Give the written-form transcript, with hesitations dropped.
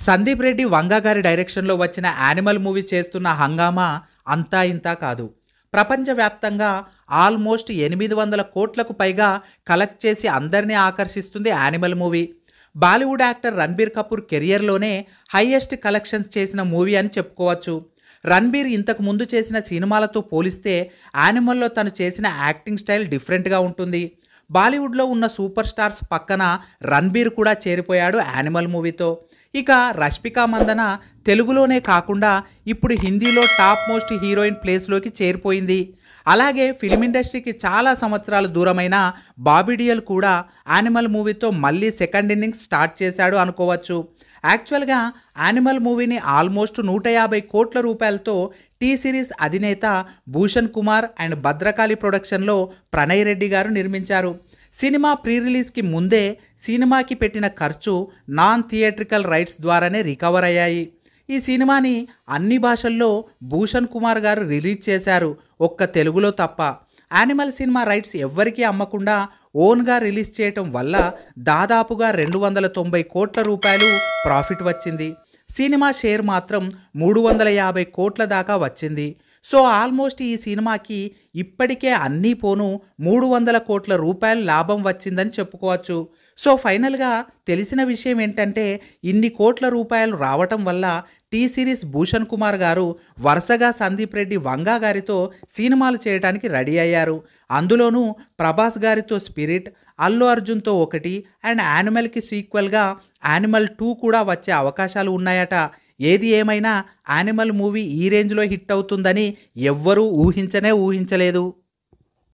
సందీప్ రెడ్డి వంగా గారి డైరెక్షన్లో వచ్చిన యానిమల్ మూవీ చేస్తున్న హంగామా అంతా ఇంతా కాదు. ప్రపంచవ్యాప్తంగా ఆల్మోస్ట్ 800 కోట్లకు పైగా కలెక్ట్ చేసి అందరినీ ఆకర్షిస్తుంది animal movie. Bollywood actor Ranbir Kapoor కెరియర్లోనే హైయెస్ట్ కలెక్షన్స్ చేసిన మూవీ అని చెప్పుకోవచ్చు. రణబీర్ ఇంతకు ముందు చేసిన సినిమాలతో పోలిస్తే యానిమల్లో తను చేసిన యాక్టింగ్ స్టైల్ డిఫరెంట్గా ఉంటుంది. బాలీవుడ్లో ఉన్న సూపర్ స్టార్స్ పక్కన రణబీర్ కూడా చేరిపోయాడు యానిమల్ మూవీతో. ఇక రష్మిక మందన తెలుగులోనే కాకుండా ఇప్పుడు హిందీలో టాప్ మోస్ట్ హీరోయిన్ ప్లేస్లోకి చేరిపోయింది. అలాగే ఫిల్మ్ ఇండస్ట్రీకి చాలా సంవత్సరాలు దూరమైన బాబీ డియోల్ కూడా యానిమల్ మూవీతో మళ్ళీ సెకండ్ ఇన్నింగ్స్ స్టార్ట్ చేశాడు అనుకోవచ్చు. యాక్చువల్గా యానిమల్ మూవీని ఆల్మోస్ట్ 150 కోట్ల రూపాయలతో టీ సిరీస్ అధినేత భూషణ్ కుమార్ అండ్ భద్రకాళి ప్రొడక్షన్లో ప్రణయ్ రెడ్డి గారు నిర్మించారు. సినిమా ప్రీ రిలీజ్కి ముందే సినిమాకి పెట్టిన ఖర్చు నాన్ థియేట్రికల్ రైట్స్ ద్వారానే రికవర్ అయ్యాయి. ఈ సినిమాని అన్ని భాషల్లో భూషణ్ కుమార్ గారు రిలీజ్ చేశారు, ఒక్క తెలుగులో తప్ప. యానిమల్ సినిమా రైట్స్ ఎవ్వరికీ అమ్మకుండా ఓన్గా రిలీజ్ చేయటం వల్ల దాదాపుగా 290 కోట్ల రూపాయలు ప్రాఫిట్ వచ్చింది. సినిమా షేర్ మాత్రం 350 కోట్ల దాకా వచ్చింది. సో ఆల్మోస్ట్ ఈ సినిమాకి ఇప్పటికే అన్నీ పోను 300 కోట్ల రూపాయలు లాభం వచ్చిందని చెప్పుకోవచ్చు. సో ఫైనల్గా తెలిసిన విషయం ఏంటంటే ఇన్ని కోట్ల రూపాయలు రావటం వల్ల టీ సిరీస్ భూషణ్ కుమార్ గారు వరుసగా సందీప్ రెడ్డి వంగా గారితో సినిమాలు చేయడానికి రెడీ అయ్యారు. అందులోనూ ప్రభాస్ గారితో స్పిరిట్, అల్లు అర్జున్తో ఒకటి అండ్ యానిమల్కి సీక్వెల్గా యానిమల్ 2 కూడా వచ్చే అవకాశాలు ఉన్నాయట. ఏది ఏమైనా యానిమల్ మూవీ ఈ రేంజ్లో హిట్ అవుతుందని ఎవ్వరూ ఊహించలేదు.